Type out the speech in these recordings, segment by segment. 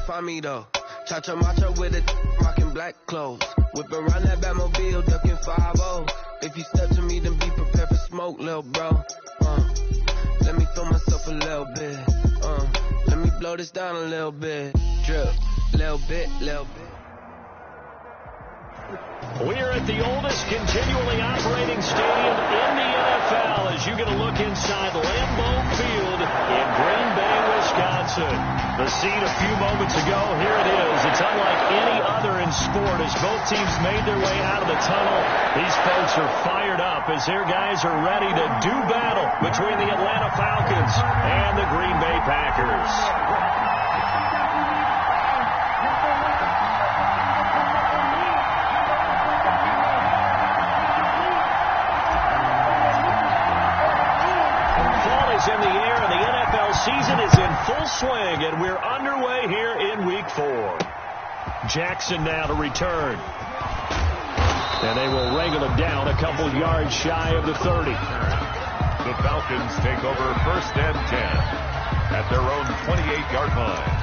find me though. Cha-cha matcha with it, rocking black clothes. Whip around that Batmobile, ducking 5-0. If you step to me, then be prepared for smoke, lil' bro. Let me throw myself a little bit. Let me blow this down a little bit. Drip, little bit, little bit. We're at the oldest continually operating stadium in the NFL as you get a look inside Lambeau Field in Green Bay, Wisconsin. The scene a few moments ago, here it is. It's unlike any other in sport as both teams made their way out of the tunnel. These folks are fired up as their guys are ready to do battle between the Atlanta Falcons and the Green Bay Packers. In the air, and the NFL season is in full swing, and we're underway here in Week 4. Jackson now to return. And they will wrangle him down a couple yards shy of the 30. The Falcons take over 1st and 10 at their own 28-yard line.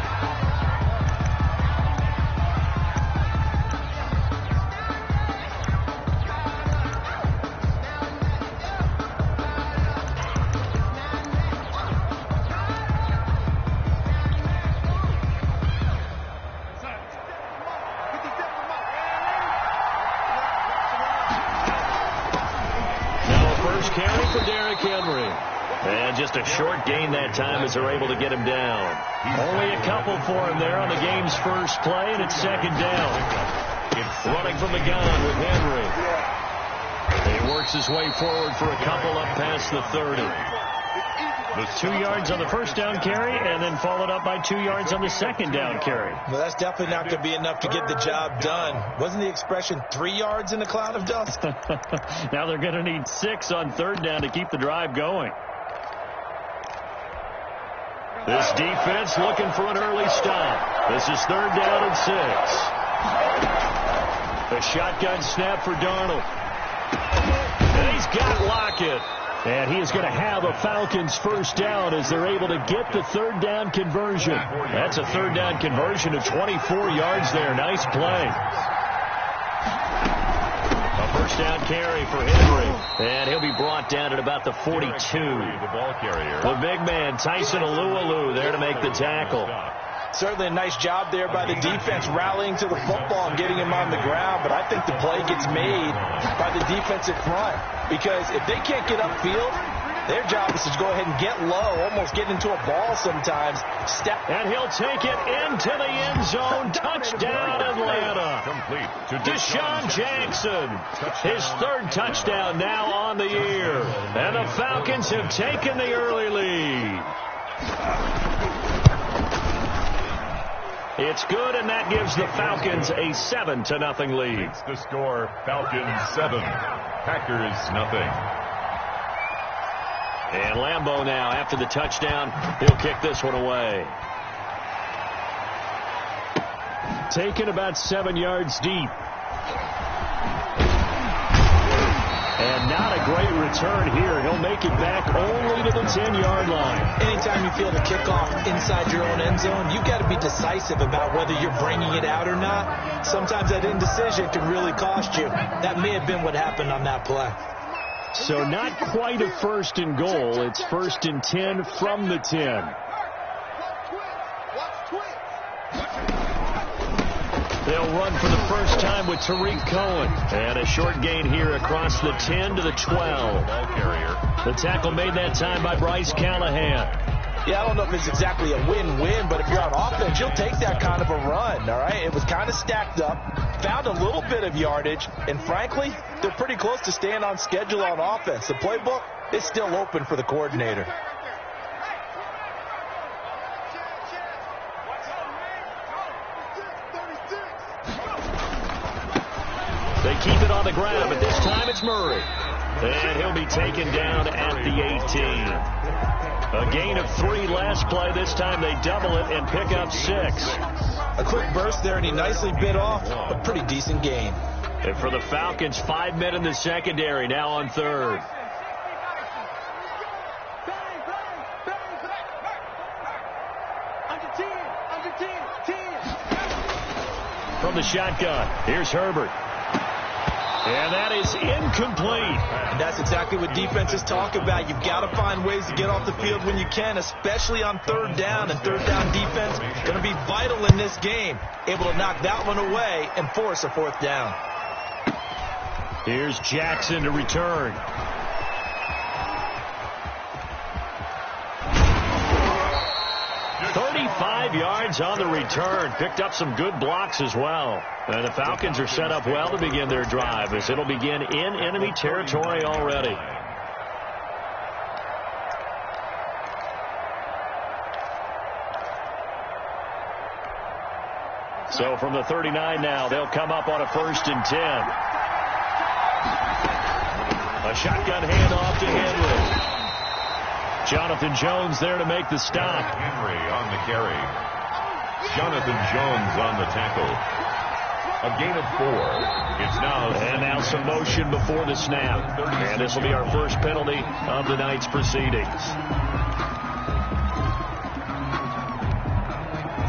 And just a short gain that time as they're able to get him down. Only a couple for him there on the game's first play, and it's 2nd down. Running from the gun with Henry. He works his way forward for a couple up past the 30. 2 yards on the first down carry, and then followed up by 2 yards on the 2nd down carry. Well, that's definitely not going to be enough to get the job done. Wasn't the expression 3 yards in a cloud of dust? Now they're going to need 6 on 3rd down to keep the drive going. This defense looking for an early stop. This is 3rd down and 6. A shotgun snap for Darnold. And he's got Lockett. And he is going to have a Falcons first down as they're able to get the 3rd down conversion. That's a 3rd down conversion of 24 yards there. Nice play. A first down carry for Henry. And he'll be brought down at about the 42. The ball carrier. The big man, Tyson Alualu, there to make the tackle. Certainly a nice job there by the defense rallying to the football and getting him on the ground, but I think the play gets made by the defensive front because if they can't get upfield, their job is to go ahead and get low, almost get into a ball sometimes. And he'll take it into the end zone. Touchdown, Atlanta. Complete to Deshaun Jackson. His 3rd touchdown now on the year. And the Falcons have taken the early lead. It's good, and that gives the Falcons a 7-0 lead. It's the score, Falcons 7, Packers 0. And Lambeau now, after the touchdown, he'll kick this one away. Taken about 7 yards deep. And not a great return here. He'll make it back only to the 10-yard line. Anytime you feel the kickoff inside your own end zone, you've got to be decisive about whether you're bringing it out or not. Sometimes that indecision can really cost you. That may have been what happened on that play. So not quite a 1st and goal. It's 1st and 10 from the 10. They'll run for the first time with Tariq Cohen. And a short gain here across the 10 to the 12. The tackle made that time by Bryce Callahan. Yeah, I don't know if it's exactly a win-win, but if you're on offense, you'll take that kind of a run, all right? It was kind of stacked up, found a little bit of yardage, and frankly, they're pretty close to staying on schedule on offense. The playbook is still open for the coordinator. They keep it on the ground, but this time it's Murray. And he'll be taken down at the 18. A gain of 3 last play. This time they double it and pick up 6. A quick burst there, and he nicely bit off a pretty decent gain. And for the Falcons, 5 men in the secondary, now on 3rd. Under 10. From the shotgun, here's Herbert. And that is incomplete. And that's exactly what defenses talk about. You've got to find ways to get off the field when you can, especially on third down. And third down defense going to be vital in this game. Able to knock that one away and force a fourth down. Here's Jackson to return. Yards on the return. Picked up some good blocks as well. And the Falcons are set up well to begin their drive, as it'll begin in enemy territory already. So from the 39 now, they'll come up on a 1st and 10. A shotgun handoff to Henry. Jonathan Jones there to make the stop. Henry on the carry. Jonathan Jones on the tackle. A gain of 4. It's now. And now some motion before the snap. And this will be our first penalty of the night's proceedings.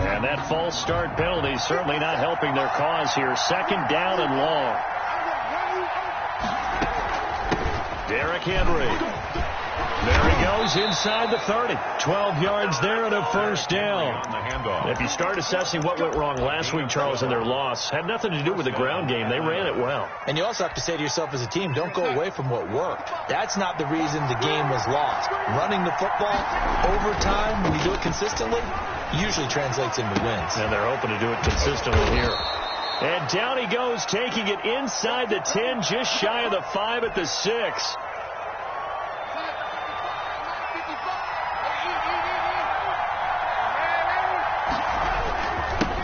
And that false start penalty certainly not helping their cause here. 2nd down and long. Derrick Henry. There he goes inside the 30. 12 yards there and a 1st down. If you start assessing what went wrong last week, Charles, in their loss, had nothing to do with the ground game. They ran it well. And you also have to say to yourself as a team, don't go away from what worked. That's not the reason the game was lost. Running the football over time, when you do it consistently, usually translates into wins. And they're hoping to do it consistently here. And down he goes, taking it inside the 10, just shy of the 5 at the 6.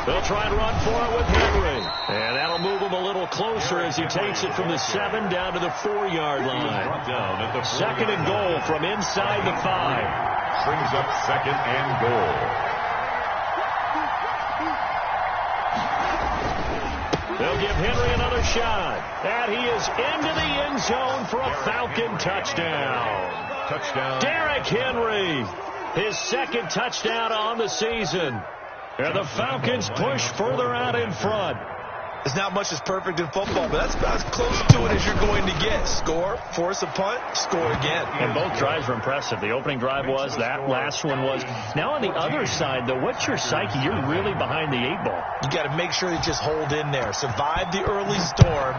They'll try and run for it with Henry. And that'll move him a little closer as he takes it from the 7 down to the 4-yard line. 2nd and goal from inside the 5. Brings up 2nd and goal. They'll give Henry another shot. And he is into the end zone for a Falcon touchdown. Touchdown. Derrick Henry, his 2nd touchdown on the season. And the Falcons push further out in front. There's not much that's perfect in football, but that's about as close to it as you're going to get. Score, force a punt, score again. And both drives were impressive. The opening drive was, that last one was. Now on the other side, though, what's your psyche? You're really behind the 8 ball. You got to make sure you just hold in there. Survive the early storm,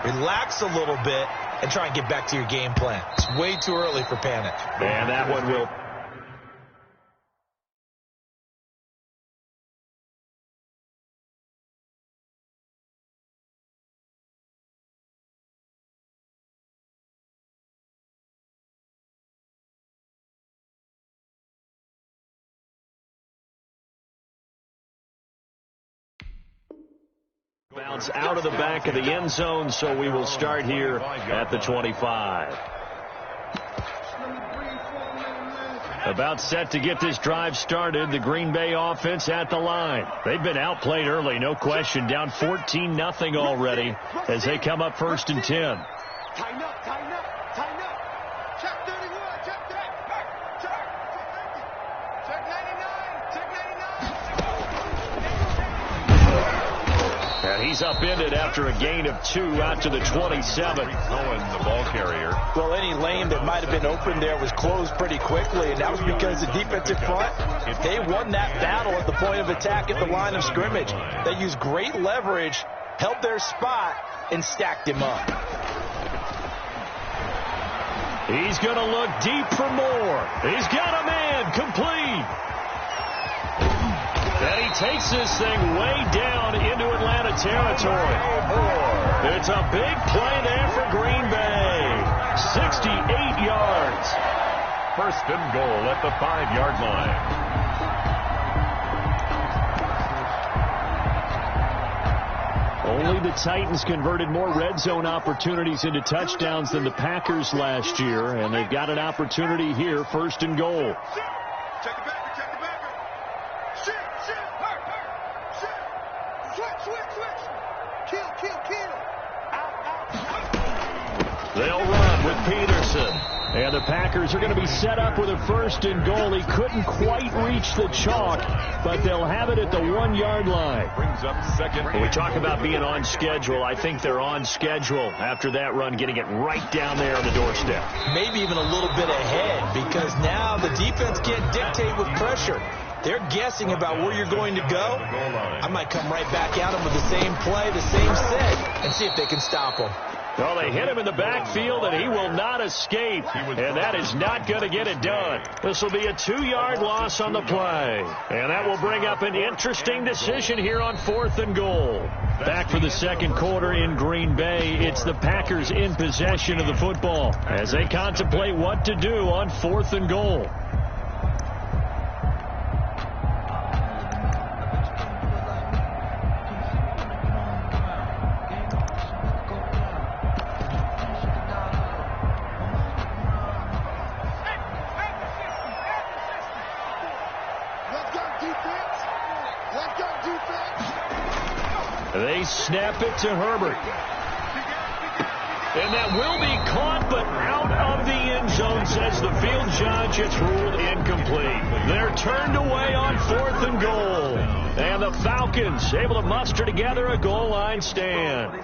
relax a little bit, and try and get back to your game plan. It's way too early for panic. And that one will. Bounce out of the back of the end zone, so we will start here at the 25. About set to get this drive started, the Green Bay offense at the line. They've been outplayed early, no question, down 14-0 already as they come up 1st and 10. Tighten up, tighten up, tighten up. Check 31, check that. Check 99, check 99. And he's upended after a gain of 2 out to the 27. Cohen, the ball carrier. Well, any lane that might have been open there was closed pretty quickly, and that was because the defensive front, they won that battle at the point of attack at the line of scrimmage. They used great leverage, held their spot, and stacked him up. He's going to look deep for more. He's got a man complete. And he takes this thing way down into Atlanta territory. It's a big play there for Green Bay. 68 yards. 1st and goal at the 5-yard line. Only the Titans converted more red zone opportunities into touchdowns than the Packers last year, and they've got an opportunity here, 1st and goal. Check the backer, check the backer. Shit, switch. Kill. Out. They'll run with Peterson. And And the Packers are going to be set up with a 1st and goal. He couldn't quite reach the chalk, but they'll have it at the 1-yard line. Brings up 2nd. When we talk about being on schedule, I think they're on schedule after that run, getting it right down there on the doorstep. Maybe even a little bit ahead, because now the defense can't dictate with pressure. They're guessing about where you're going to go. I might come right back at them with the same play, the same set, and see if they can stop them. Well, they hit him in the backfield, and he will not escape, and that is not going to get it done. This will be a 2-yard loss on the play, and that will bring up an interesting decision here on 4th and goal. Back for the 2nd quarter in Green Bay, it's the Packers in possession of the football as they contemplate what to do on 4th and goal. They snap it to Herbert. And that will be caught, but out of the end zone, says the field judge. It's ruled incomplete. They're turned away on 4th and goal. And the Falcons able to muster together a goal line stand.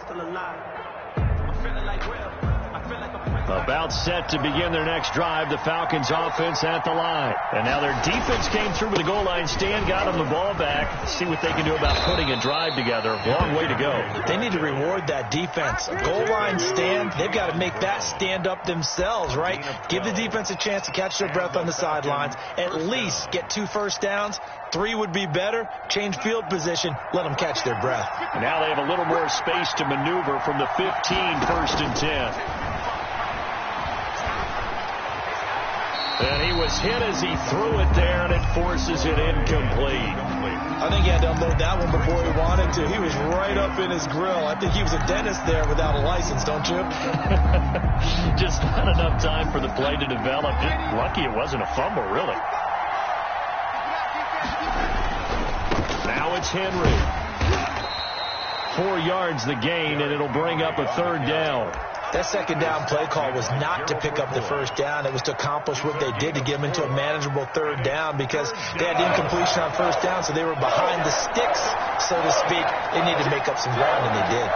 About set to begin their next drive, the Falcons offense at the line. And now their defense came through with a goal line stand, got them the ball back. See what they can do about putting a drive together. Long way to go. They need to reward that defense. A goal line stand, they've got to make that stand up themselves, right? Give the defense a chance to catch their breath on the sidelines. At least get 2 first downs. 3 would be better. Change field position. Let them catch their breath. Now they have a little more space to maneuver from the 15, 1st and 10. And he was hit as he threw it there, and it forces it incomplete. I think he had to unload that one before he wanted to. He was right up in his grill. I think he was a dentist there without a license, don't you? Just not enough time for the play to develop. Just lucky it wasn't a fumble, really. Now it's Henry. 4 yards the gain, and it'll bring up a 3rd down. That 2nd down play call was not to pick up the 1st down. It was to accomplish what they did, to get them into a manageable 3rd down, because they had incompletion on 1st down, so they were behind the sticks, so to speak. They needed to make up some ground, and they did.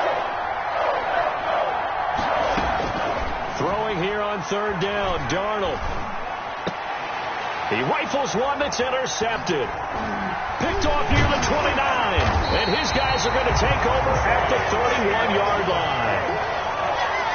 Throwing here on 3rd down, Darnold. He rifles one that's intercepted. Picked off near the 29, and his guys are going to take over at the 31-yard line.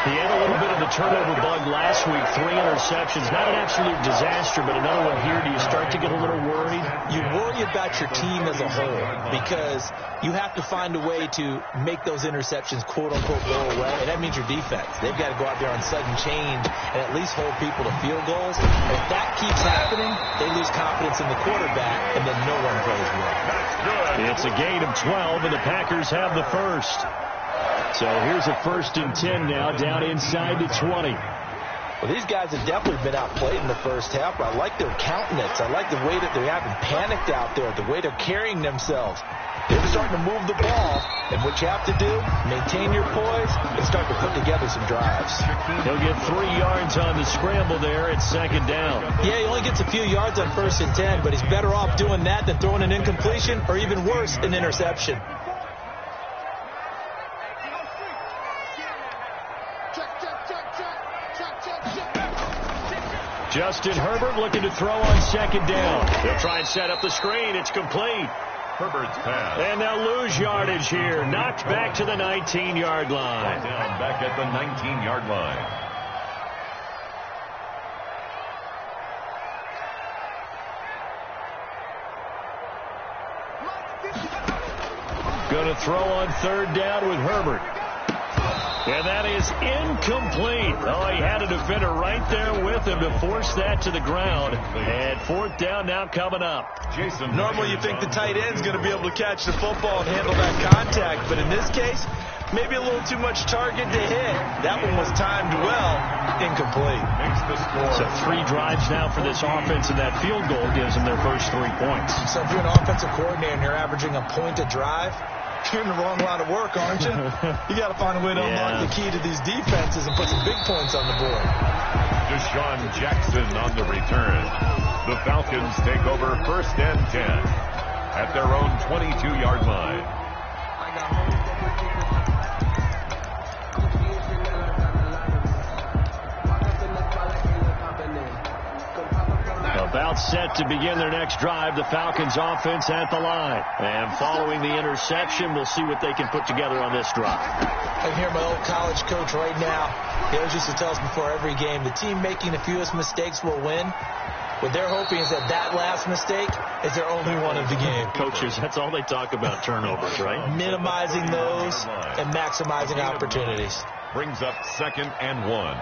He had a little bit of the turnover bug last week, 3 interceptions. Not an absolute disaster, but another one here. Do you start to get a little worried? You worry about your team as a whole, because you have to find a way to make those interceptions, quote-unquote, go away, and that means your defense. They've got to go out there on sudden change and at least hold people to field goals. And if that keeps happening, they lose confidence in the quarterback, and then no one plays well. It's a gain of 12, and the Packers have the 1st. So here's a 1st and 10 now, down inside the 20. Well, these guys have definitely been outplayed in the first half, but I like their countenance. I like the way that they haven't panicked out there, the way they're carrying themselves. They're starting to move the ball, and what you have to do, maintain your poise and start to put together some drives. He'll get 3 yards on the scramble there at 2nd down. Yeah, he only gets a few yards on 1st and 10, but he's better off doing that than throwing an incompletion, or even worse, an interception. Justin Herbert looking to throw on 2nd down. They'll try and set up the screen. It's complete. Herbert's pass. And they'll lose yardage here. Knocked back to the 19-yard line. Down back at the 19-yard line. Going to throw on 3rd down with Herbert. And that is incomplete. Oh, he had a defender right there with him to force that to the ground. And 4th down now coming up. Normally you think the tight end's going to be able to catch the football and handle that contact. But in this case, maybe a little too much target to hit. That one was timed well. Incomplete. Makes the score. So 3 drives now for this offense, and that field goal gives them their first 3 points. So if you're an offensive coordinator and you're averaging a point a drive, you're in the wrong line of work, aren't you? You got to find a way to unlock the key to these defenses and put some big points on the board. Deshaun Jackson on the return. The Falcons take over 1st and 10 at their own 22-yard line. About set to begin their next drive, the Falcons offense at the line. And following the interception, we'll see what they can put together on this drive. I hear my old college coach right now. He always used to tell us before every game, the team making the fewest mistakes will win. What they're hoping is that that last mistake is their only one of the game. Coaches, that's all they talk about, turnovers, right? Minimizing those and maximizing opportunities. Brings up 2nd and 1.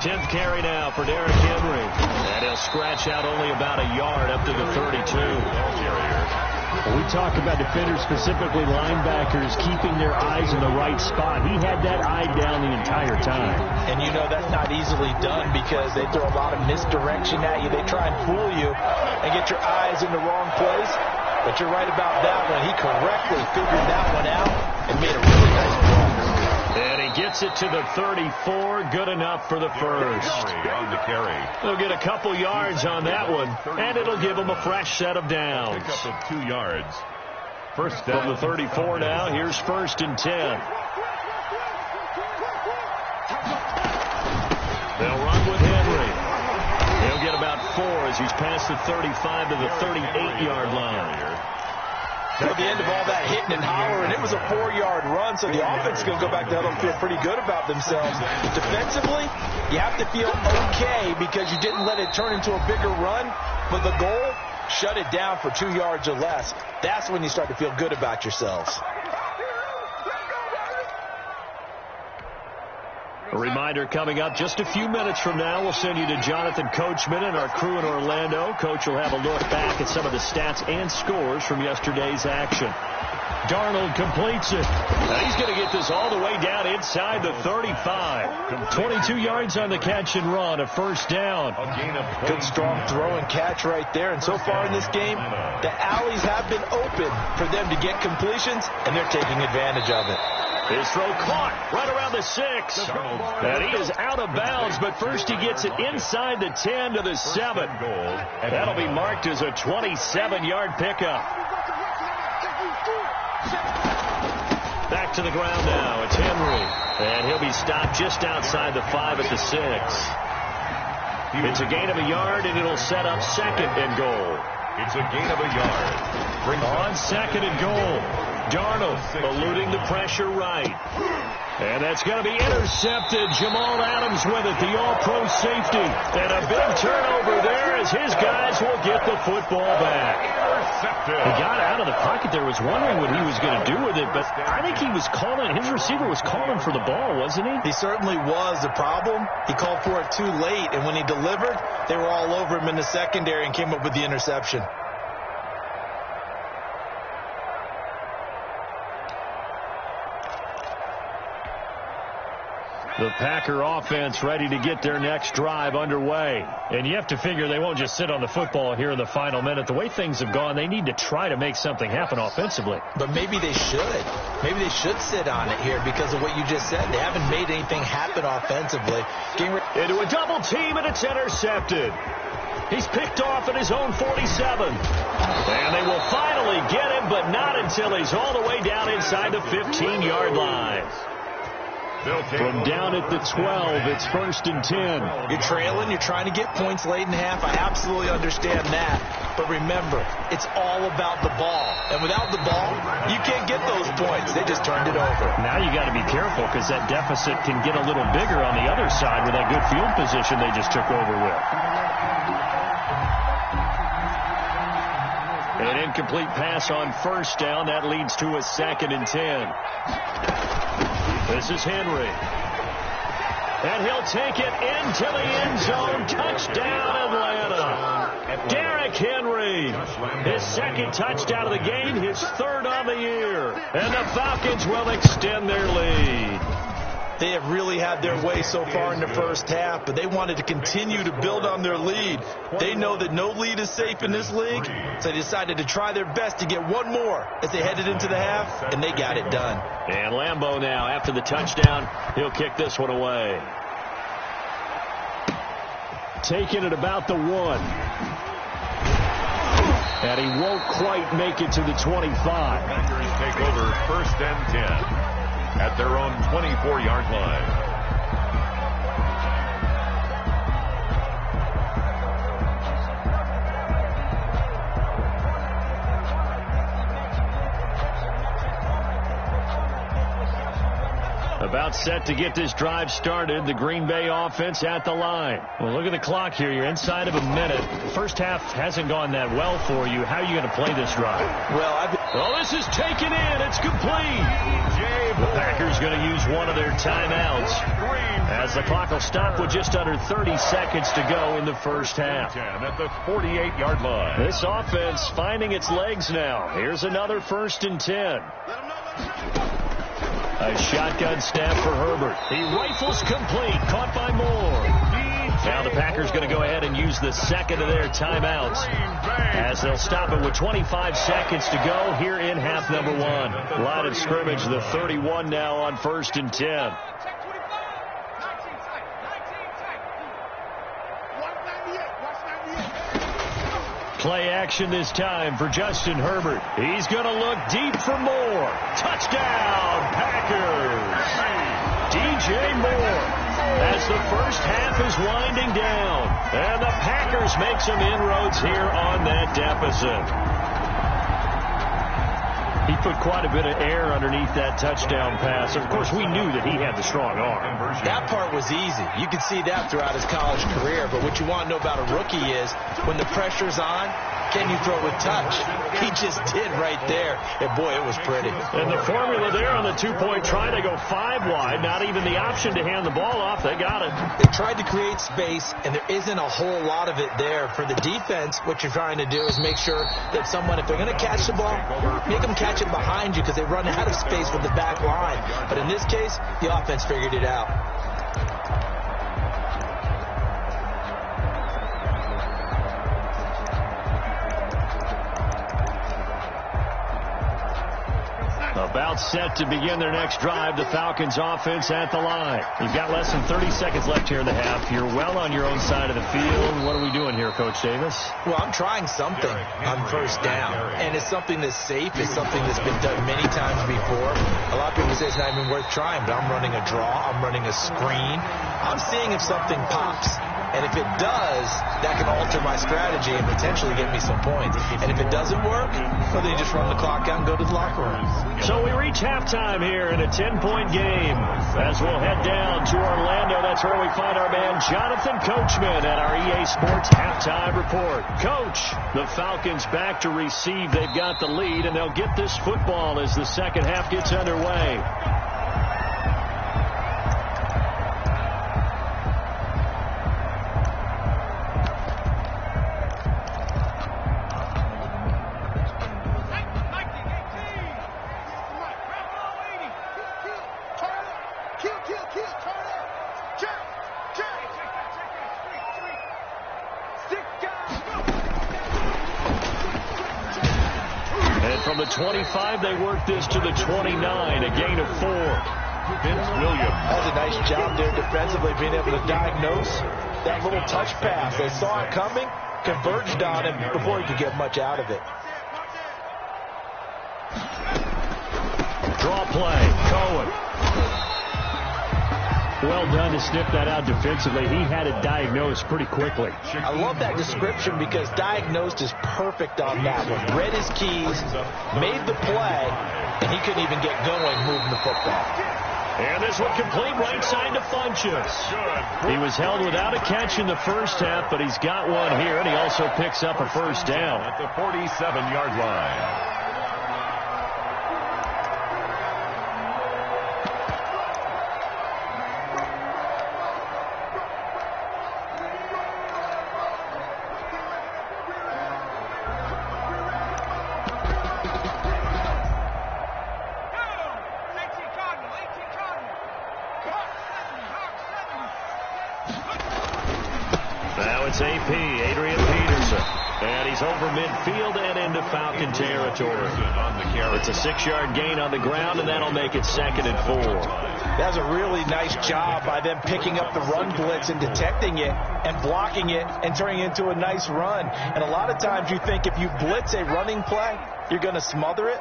10th carry now for Derrick Henry. And he'll scratch out only about a yard up to the 32. When we talk about defenders, specifically linebackers, keeping their eyes in the right spot. He had that eye down the entire time. And you know that's not easily done because they throw a lot of misdirection at you. They try and fool you and get your eyes in the wrong place. But you're right about that one. He correctly figured that one out and made a really nice play. And he gets it to the 34. Good enough for the first. On the carry. They'll get a couple yards on that one, and it'll give them a fresh set of downs. Pick up of 2 yards. First From down. the 34 now, here's 1st and 10. They'll run with Henry. He'll get about 4 as he's past the 35 to the 38-yard line. At the end of all that hitting and hollering, it was a 4-yard run, so the offense is going to go back to huddle and feel pretty good about themselves. Defensively, you have to feel okay because you didn't let it turn into a bigger run, but the goal, shut it down for 2 yards or less. That's when you start to feel good about yourselves. A reminder coming up just a few minutes from now, we'll send you to Jonathan Coachman and our crew in Orlando. Coach will have a look back at some of the stats and scores from yesterday's action. Darnold completes it. Now he's going to get this all the way down inside the 35. 22 yards on the catch and run, a first down. Good strong throw and catch right there. And so far in this game, the alleys have been open for them to get completions, and they're taking advantage of it. His throw caught right around the 6. And he is out of bounds, but first he gets it inside the 10 to the 7. And that'll be marked as a 27-yard pickup. Back to the ground now. It's Henry. And he'll be stopped just outside the 5 at the 6. It's a gain of a yard, and it'll set up 2nd and goal. It's a gain of a yard. On 2nd and goal. Darnold eluding the pressure right. And that's going to be intercepted. Jamal Adams with it, the all-pro safety. And a big turnover there as his guys will get the football back. He got out of the pocket there, was wondering what he was going to do with it, but I think he was calling, his receiver was calling for the ball, wasn't he? He certainly was. The problem, he called for it too late, and when he delivered, they were all over him in the secondary and came up with the interception. The Packer offense ready to get their next drive underway. And you have to figure they won't just sit on the football here in the final minute. The way things have gone, they need to try to make something happen offensively. But maybe they should. Maybe they should sit on it here because of what you just said. They haven't made anything happen offensively. Into a double team, and it's intercepted. He's picked off at his own 47. And they will finally get him, but not until he's all the way down inside the 15-yard line. From down at the 12, it's 1st and 10. You're trailing. You're trying to get points late in half. I absolutely understand that. But remember, it's all about the ball. And without the ball, you can't get those points. They just turned it over. Now you got to be careful because that deficit can get a little bigger on the other side with that good field position they just took over with. An incomplete pass on 1st down. That leads to a 2nd and 10. This is Henry. And he'll take it into the end zone. Touchdown, Atlanta. Derrick Henry. His 2nd touchdown of the game, his 3rd on the year. And the Falcons will extend their lead. They have really had their way so far in the first half, but they wanted to continue to build on their lead. They know that no lead is safe in this league, so they decided to try their best to get one more as they headed into the half, and they got it done. And Lambeau now, after the touchdown, he'll kick this one away. Taking it about the 1. And he won't quite make it to the 25. Packers take over 1st and 10 at their own 24-yard line. About set to get this drive started. The Green Bay offense at the line. Well, look at the clock here. You're inside of a minute. The first half hasn't gone that well for you. How are you going to play this drive? Well, this is taken in. It's complete. The Packers going to use one of their timeouts as the clock will stop with just under 30 seconds to go in the first half. At the 48-yard line. This offense finding its legs now. Here's another 1st and 10. A shotgun snap for Herbert. He rifles complete. Caught by Moore. Now the Packers going to go ahead and use the second of their timeouts as they'll stop it with 25 seconds to go here in half number 1. Line of scrimmage, the 31 now on 1st and 10. Play action this time for Justin Herbert. He's going to look deep for Moore. Touchdown, Packers. DJ Moore as the first half is winding down. And the Packers make some inroads here on that deficit. He put quite a bit of air underneath that touchdown pass. Of course, we knew that he had the strong arm. That part was easy. You could see that throughout his college career. But what you want to know about a rookie is when the pressure's on, can you throw with touch? He just did right there. And, boy, it was pretty. And the formula there on the two-point try, they go 5 wide. Not even the option to hand the ball off. They got it. They tried to create space, and there isn't a whole lot of it there. For the defense, what you're trying to do is make sure that someone, if they're going to catch the ball, make them catch it behind you because they run out of space with the back line. But in this case, the offense figured it out. About set to begin their next drive. The Falcons offense at the line. You've got less than 30 seconds left here in the half. You're well on your own side of the field. What are we doing here, Coach Davis? Well, I'm trying something on first down. And it's something that's safe. It's something that's been done many times before. A lot of people say it's not even worth trying, but I'm running a draw. I'm running a screen. I'm seeing if something pops. And if it does, that can alter my strategy and potentially get me some points. And if it doesn't work, well, then you just run the clock out and go to the locker room. So we reach halftime here in a 10-point game. As we'll head down to Orlando, that's where we find our man Jonathan Coachman at our EA Sports Halftime Report. Coach, the Falcons back to receive. They've got the lead, and they'll get this football as the second half gets underway. From the 25, they work this to the 29, a gain of 4. Vince Williams. That was a nice job there defensively, being able to diagnose that little touch pass. They saw it coming, converged on him before he could get much out of it. Draw play, Cohen. Well done to sniff that out defensively. He had it diagnosed pretty quickly. I love that description because diagnosed is perfect on that one. Read his keys, made the play, and he couldn't even get going moving the football. And this one complete right side to Funchess. He was held without a catch in the first half, but he's got one here, and he also picks up a first down. At the 47-yard line. Now it's AP, Adrian Peterson. And he's over midfield and into Falcon territory. It's a 6-yard gain on the ground, and that'll make it 2nd and 4. That's a really nice job by them picking up the run blitz and detecting it and blocking it and turning it into a nice run. And a lot of times you think if you blitz a running play, you're going to smother it.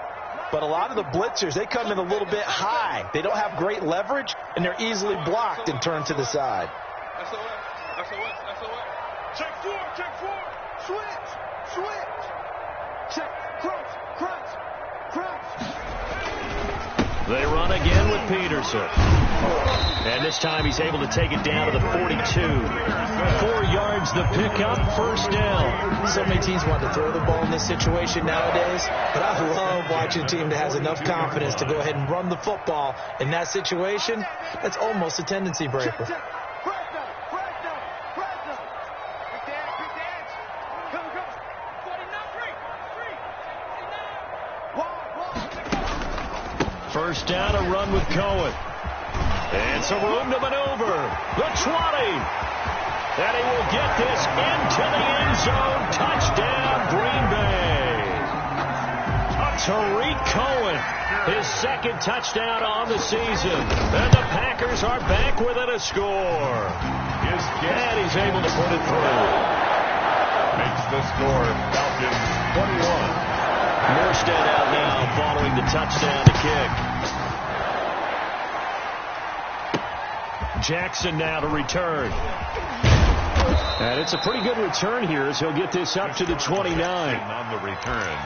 But a lot of the blitzers, they come in a little bit high. They don't have great leverage, and they're easily blocked and turned to the side. Check 4, check 4. Switch, switch. Check, crunch, crunch, crunch. They run again with Peterson. And this time he's able to take it down to the 42. 4 yards the pickup, 1st down. So many teams want to throw the ball in this situation nowadays, but I love watching a team that has enough confidence to go ahead and run the football in that situation. That's almost a tendency breaker. First down, a run with Cohen. And some room to maneuver. The 20. And he will get this into the end zone. Touchdown, Green Bay. Tariq Cohen, his 2nd touchdown on the season. And the Packers are back within a score. And he's able to put it through. Makes the score Falcons 21. Morstead out now following the touchdown to kick. Jackson now to return. And it's a pretty good return here as he'll get this up to the 29. On the return,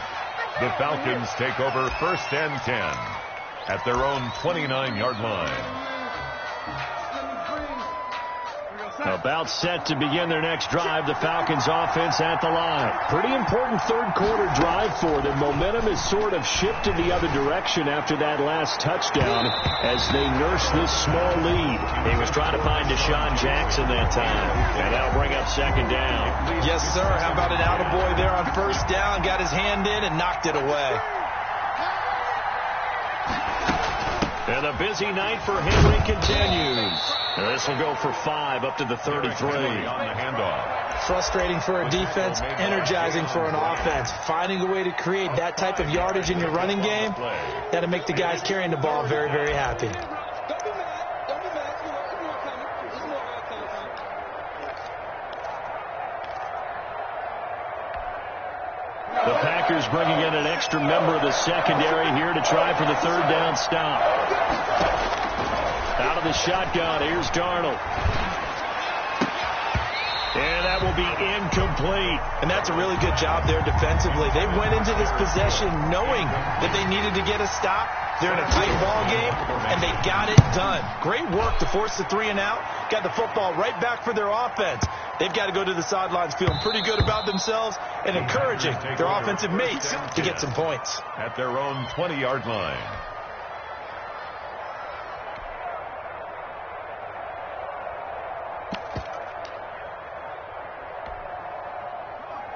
the Falcons take over 1st and 10 at their own 29-yard line. About set to begin their next drive, the Falcons offense at the line. Pretty important 3rd quarter drive for them. Momentum has sort of shifted the other direction after that last touchdown as they nurse this small lead. He was trying to find Deshaun Jackson that time, and that'll bring up 2nd down. Yes, sir. How about an attaboy there on 1st down? Got his hand in and knocked it away. And a busy night for Henry continues. This will go for 5 up to the 33. On the handoff. Frustrating for a defense, energizing for an offense. Finding a way to create that type of yardage in your running game, got to make the guys carrying the ball very, very happy. The Packers bringing in an extra member of the secondary here to try for the 3rd down stop. Out of the shotgun, here's Darnold. And that will be incomplete. And that's a really good job there defensively. They went into this possession knowing that they needed to get a stop. They're in a tight ball game, and they got it done. Great work to force the 3 and out. Got the football right back for their offense. They've got to go to the sidelines feeling pretty good about themselves and encouraging their offensive mates to get some points. At their own 20-yard line.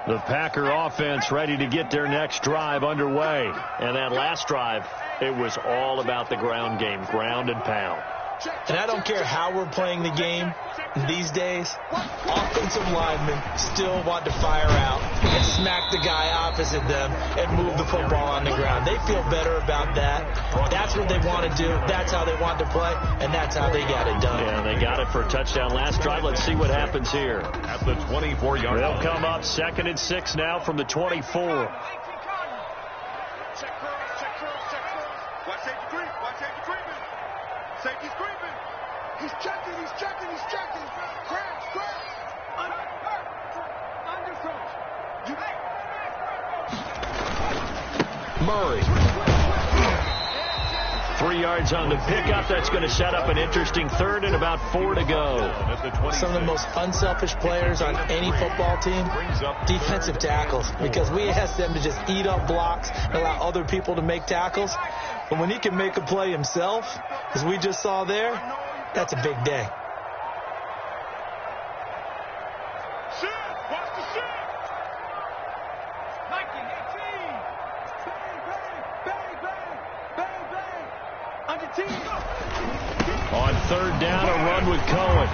The Packer offense ready to get their next drive underway. And that last drive, it was all about the ground game, ground and pound. And I don't care how we're playing the game these days, offensive linemen still want to fire out and smack the guy opposite them and move the football on the ground. They feel better about that. That's what they want to do. That's how they want to play, and that's how they got it done. Yeah, they got it for a touchdown last drive. Let's see what happens here. At the 24-yard line. They'll come up 2nd and 6 now from the 24. Check curls, check curls, check curls. Watch safety creep, watch safety creeping. Safety's creeping. He's checking, he's checking, he's checking. Crash, crash. Under crash. Murray. 3 yards on the pickup. That's going to set up an interesting 3rd and about 4 to go. Some of the most unselfish players on any football team, defensive tackles, because we ask them to just eat up blocks and allow other people to make tackles. But when he can make a play himself, as we just saw there, that's a big day. Shit, watch the shit. 1918. Bang, bang, bang, bang, bang, bang. Under team. On third down, a run with Cohen.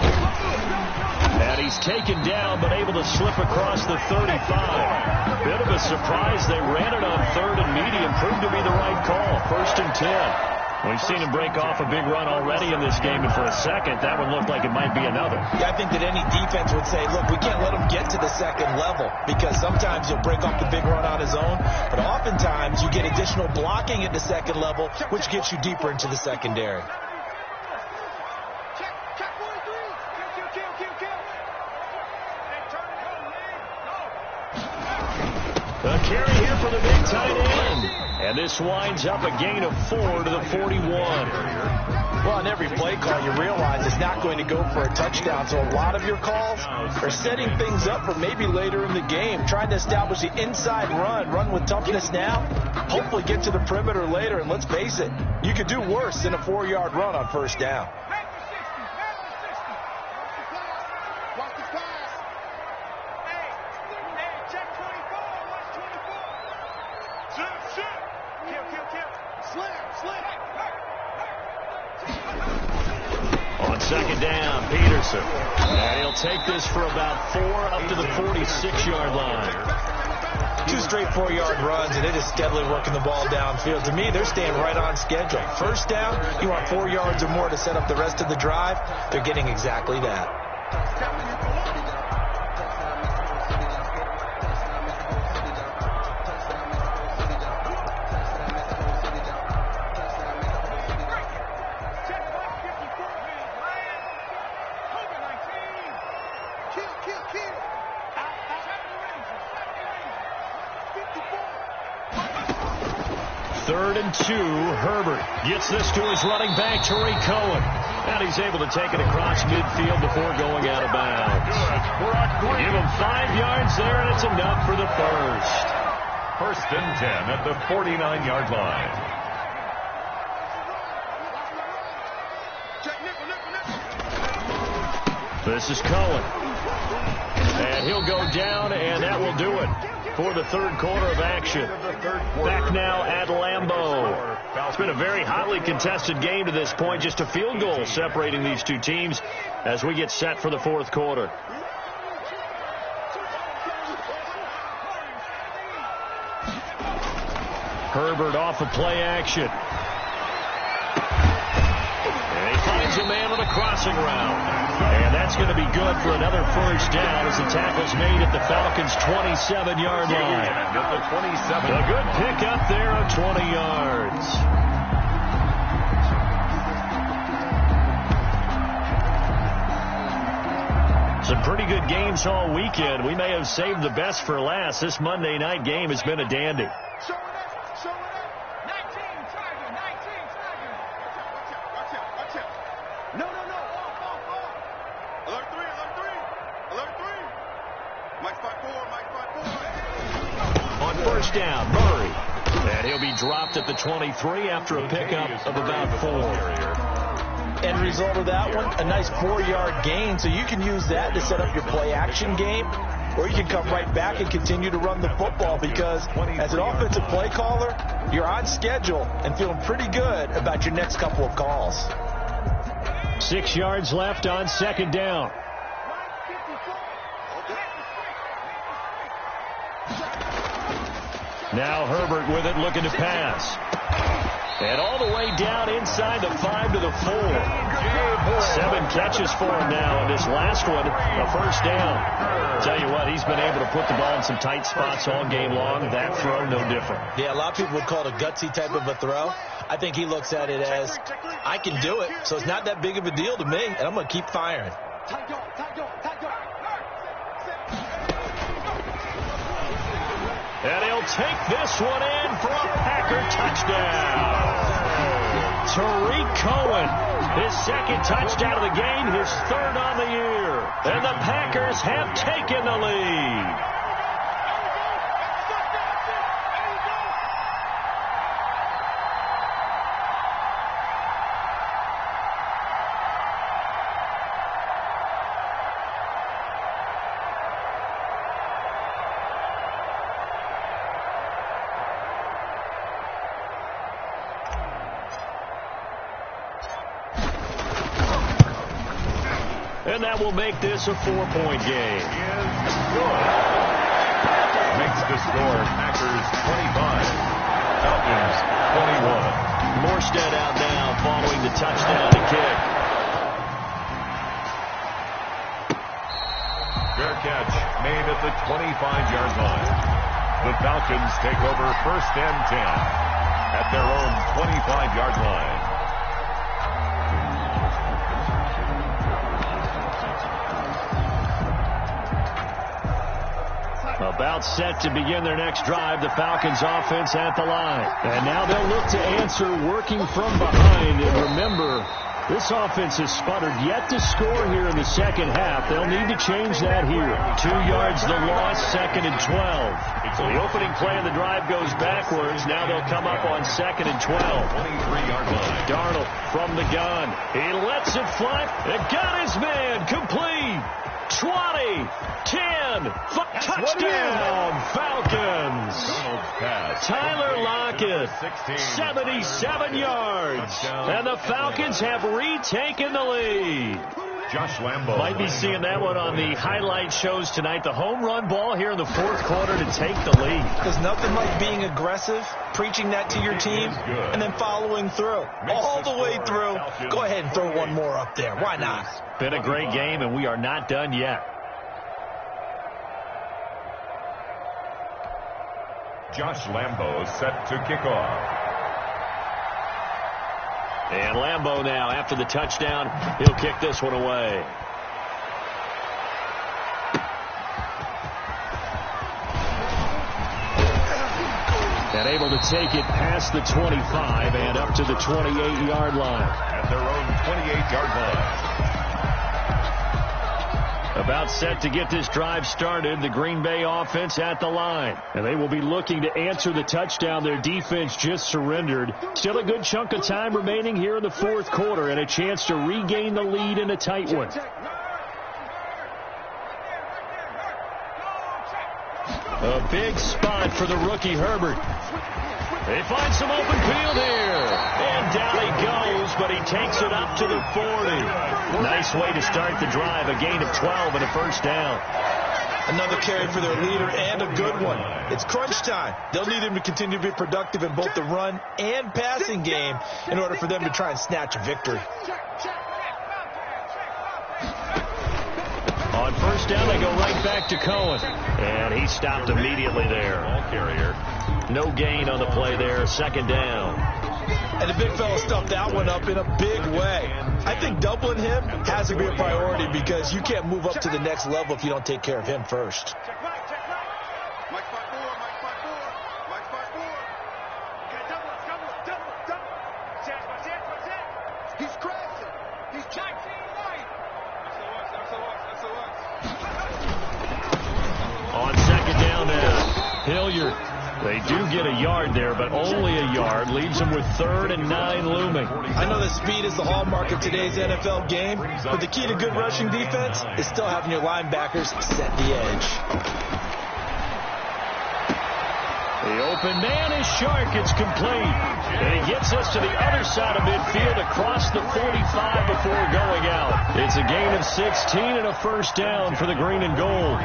And he's taken down, but able to slip across the 35. Bit of a surprise. They ran it on third and medium. Proved to be the right call. 1st and 10. We've seen him break off a big run already in this game, and for a second, that one looked like it might be another. Yeah, I think that any defense would say, look, we can't let him get to the second level, because sometimes he'll break off the big run on his own, but oftentimes you get additional blocking at the second level, which gets you deeper into the secondary. A carry here for the big tight end. And this winds up a gain of 4 to the 41. Well, on every play call, you realize it's not going to go for a touchdown. So a lot of your calls are setting things up for maybe later in the game, trying to establish the inside run with toughness now, hopefully get to the perimeter later. And let's face it, you could do worse than a 4-yard run on first down. On second down, Peterson. And he'll take this for about 4 up to the 46-yard line. 2 straight 4-yard runs, and it is steadily working the ball downfield. To me, they're staying right on schedule. First down, you want 4 yards or more to set up the rest of the drive. They're getting exactly that. Third and 2, Herbert gets this to his running back, Tariq Cohen. And he's able to take it across midfield before going out of bounds. Give him 5 yards there, and it's enough for the first. 1st and 10 at the 49-yard line. This is Cohen. And he'll go down, and that will do it for the third quarter of action. Back now at Lambeau. It's been a very hotly contested game to this point. Just a field goal separating these two teams as we get set for the fourth quarter. Herbert off of play action. And he finds a man on a crossing route. And that's going to be good for another first down as the tackle's made at the Falcons' 27-yard line. A good pickup there of 20 yards. Some pretty good games all weekend. We may have saved the best for last. This Monday night game has been a dandy. On first down, Murray. And he'll be dropped at the 23 after a pickup of about 4. End result of that one, a nice 4-yard gain. So you can use that to set up your play action game, or you can come right back and continue to run the football, because as an offensive play caller, you're on schedule and feeling pretty good about your next couple of calls. 6 yards left on second down. Now Herbert with it, looking to pass. And all the way down inside the 5 to the 4. 7 catches for him now, and this last one, a first down. Tell you what, he's been able to put the ball in some tight spots all game long. That throw, no different. Yeah, a lot of people would call it a gutsy type of a throw. I think he looks at it as, I can do it, so it's not that big of a deal to me, and I'm going to keep firing. And he'll take this one in for a Packer touchdown. Tariq Cohen, his second touchdown of the game, his third on the year. And the Packers have taken the lead. And that will make this a 4-point game. Makes the score Packers 25, Falcons 21. Morstead out now following the touchdown to kick. Fair catch made at the 25-yard line. The Falcons take over 1st and 10 at their own 25-yard line. About set to begin their next drive, the Falcons offense at the line. And now they'll look to answer working from behind. And remember, this offense has sputtered yet to score here in the second half. They'll need to change that here. 2 yards the loss, 2nd and 12. So the opening play of the drive goes backwards. Now they'll come up on 2nd and 12. 23-yard line. Darnold from the gun. He lets it fly. It got his man. Complete. 20, 10, touchdown, Falcons. Tyler Lockett, 77 yards. And the Falcons have retaken the lead. Josh Lambo. Might be seeing that one on the highlight shows tonight. The home run ball here in the 4th quarter to take the lead. There's nothing like being aggressive, preaching that to your team, and then following through. All the way through. Go ahead and throw one more up there. Why not? Been a great game, and we are not done yet. Josh Lambo set to kick off. And Lambo now, after the touchdown, he'll kick this one away. And able to take it past the 25 and up to the 28-yard line. At their own 28-yard line. About set to get this drive started, the Green Bay offense at the line. And they will be looking to answer the touchdown their defense just surrendered. Still a good chunk of time remaining here in the 4th quarter and a chance to regain the lead in a tight one. A big spot for the rookie Herbert. They find some open field here. And down he goes, but he takes it up to the 40. Nice way to start the drive. A gain of 12 and a 1st down. Another carry for their leader and a good one. It's crunch time. They'll need him to continue to be productive in both the run and passing game in order for them to try and snatch a victory. On 1st down, they go right back to Cohen. And he stopped immediately there. Ball carrier. No gain on the play there. 2nd down. And the big fella stuffed that one up in a big way. I think doubling him has to be a priority because you can't move up to the next level if you don't take care of him first. He's crashing. He's checking. On 2nd down now, Hilliard. They do get a yard there, but only a yard. Leaves them with 3rd and 9 looming. I know that speed is the hallmark of today's NFL game, but the key to good rushing defense is still having your linebackers set the edge. The open man is Shark. It's complete. And he gets us to the other side of midfield across the 45 before going out. It's a gain of 16 and a 1st down for the green and gold.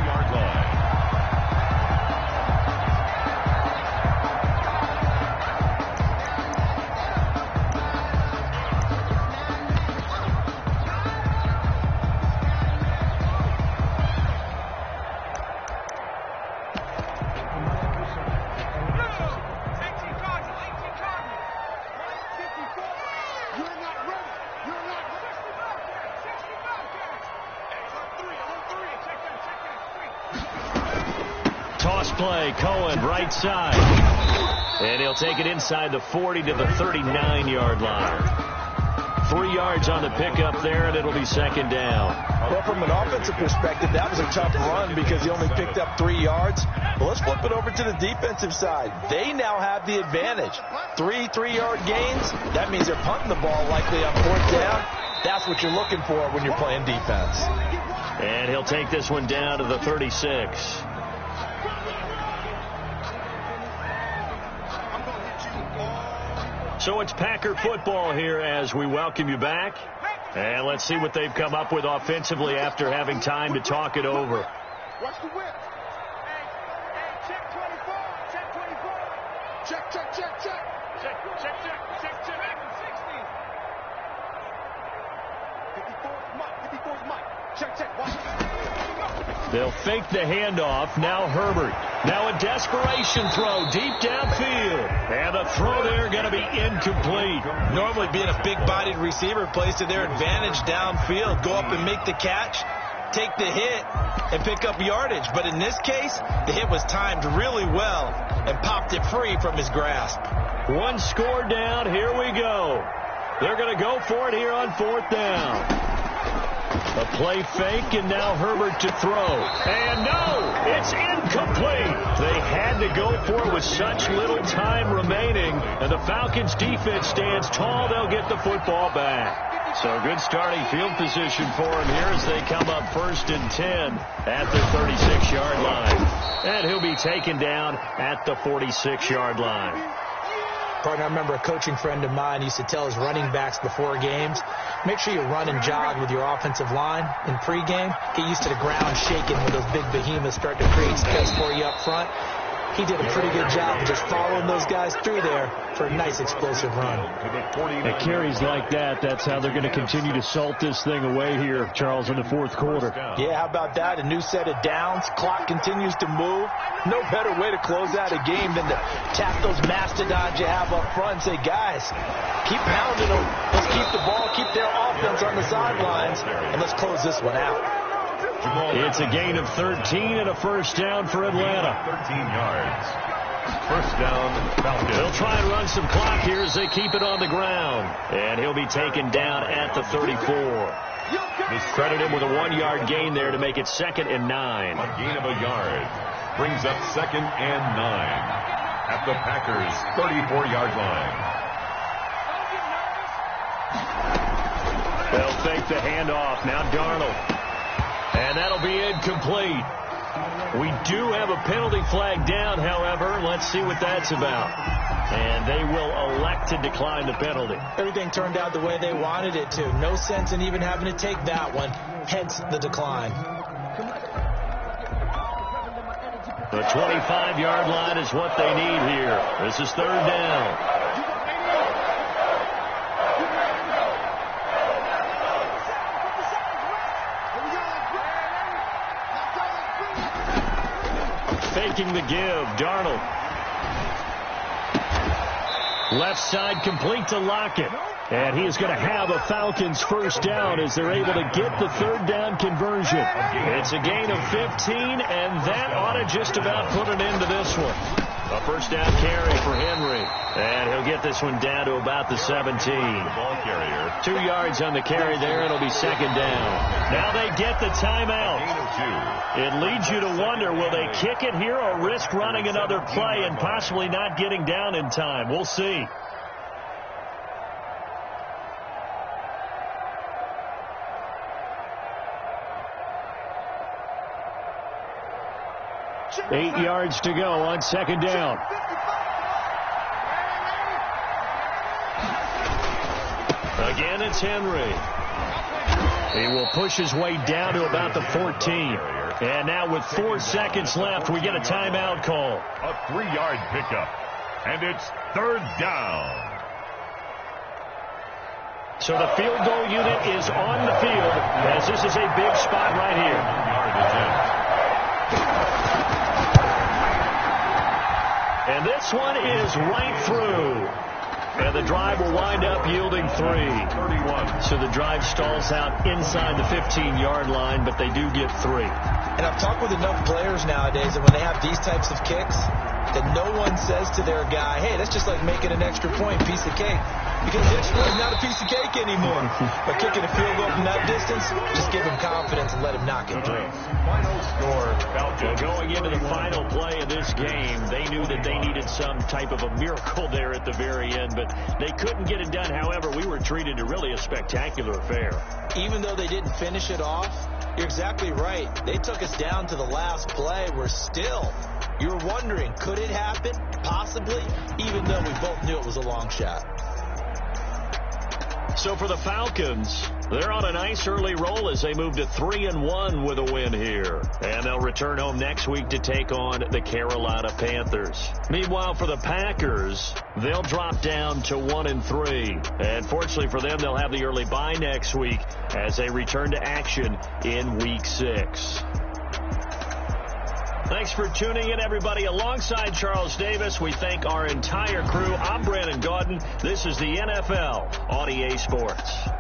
Play, Cohen, right side. And he'll take it inside the 40 to the 39-yard line. 3 yards on the pickup there, and it'll be 2nd down. Well, from an offensive perspective, that was a tough run because he only picked up 3 yards. Well, let's flip it over to the defensive side. They now have the advantage. 3-3-yard gains. That means they're punting the ball likely on 4th down. That's what you're looking for when you're playing defense. And he'll take this one down to the 36. So it's Packer football here as we welcome you back. And let's see what they've come up with offensively after having time to talk it over. Watch the whip. Hey, check 24. Check 24. Check. Check. 54's Mike. Check. Watch. They'll fake the handoff. Now Herbert. Now a desperation throw deep downfield. And the throw there going to be incomplete. Normally being a big-bodied receiver plays to their advantage downfield. Go up and make the catch, take the hit, and pick up yardage. But in this case, the hit was timed really well and popped it free from his grasp. One score down. Here we go. They're going to go for it here on 4th down. A play fake, and now Herbert to throw. And no, it's incomplete. They had to go for it with such little time remaining. And the Falcons defense stands tall. They'll get the football back. So good starting field position for him here as they come up 1st and 10 at the 36-yard line. And he'll be taken down at the 46-yard line. Partner, I remember a coaching friend of mine used to tell his running backs before games, make sure you run and jog with your offensive line in pregame. Get used to the ground shaking when those big behemoths start to create space for you up front. He did a pretty good job of just following those guys through there for a nice explosive run. At carries like that, that's how they're going to continue to salt this thing away here, Charles, in the 4th quarter. Yeah, how about that? A new set of downs. Clock continues to move. No better way to close out a game than to tap those mastodons you have up front and say, guys, keep pounding them. Let's keep the ball, keep their offense on the sidelines, and let's close this one out. It's a gain of 13 and a 1st down for Atlanta. 13 yards. 1st down, Falcons. They'll try and run some clock here as they keep it on the ground. And he'll be taken down at the 34. Credit him with a 1-yard gain there to make it 2nd and 9. A gain of a yard. Brings up 2nd and 9 at the Packers' 34-yard line. They'll fake the handoff. Now Darnold. And that'll be incomplete. We do have a penalty flag down, however. Let's see what that's about. And they will elect to decline the penalty. Everything turned out the way they wanted it to. No sense in even having to take that one. Hence the decline. The 25-yard line is what they need here. This is 3rd down. Faking the give, Darnold. Left side complete to Lockett. And he is going to have a Falcons 1st down as they're able to get the 3rd down conversion. It's a gain of 15, and that ought to just about put an end to this one. A 1st down carry for Henry. And he'll get this one down to about the 17. The ball carrier. 2 yards on the carry there. It'll be 2nd down. Now they get the timeout. It leads you to wonder, will they kick it here or risk running another play and possibly not getting down in time? We'll see. Eight yards to go on 2nd down. Again, it's Henry. He will push his way down to about the 14. And now with 4 seconds left, we get a timeout call. A 3-yard pickup. And it's 3rd down. So the field goal unit is on the field as this is a big spot right here. 1-yard attempt. And this one is right through. And the drive will wind up yielding 3. 31. So the drive stalls out inside the 15-yard line, but they do get 3. And I've talked with enough players nowadays that when they have these types of kicks, that no one says to their guy, hey, that's just like making an extra point, piece of cake. Because the extra point is not a piece of cake anymore. But kicking a field goal from that distance, just give him confidence and let him knock it through. Final score, Falcons. Going into the final play of this game, they knew that they needed some type of a miracle there at the very end, but they couldn't get it done. However, we were treated to really a spectacular affair. Even though they didn't finish it off, you're exactly right. They took us down to the last play. We're still, you're wondering, could it happen? Possibly, even though we both knew it was a long shot. So for the Falcons, they're on a nice early roll as they move to 3-1 with a win here. And they'll return home next week to take on the Carolina Panthers. Meanwhile, for the Packers, they'll drop down to 1-3. And fortunately for them, they'll have the early bye next week as they return to action in Week 6. Thanks for tuning in, everybody. Alongside Charles Davis, we thank our entire crew. I'm Brandon Gaudin. This is the NFL on EA Sports.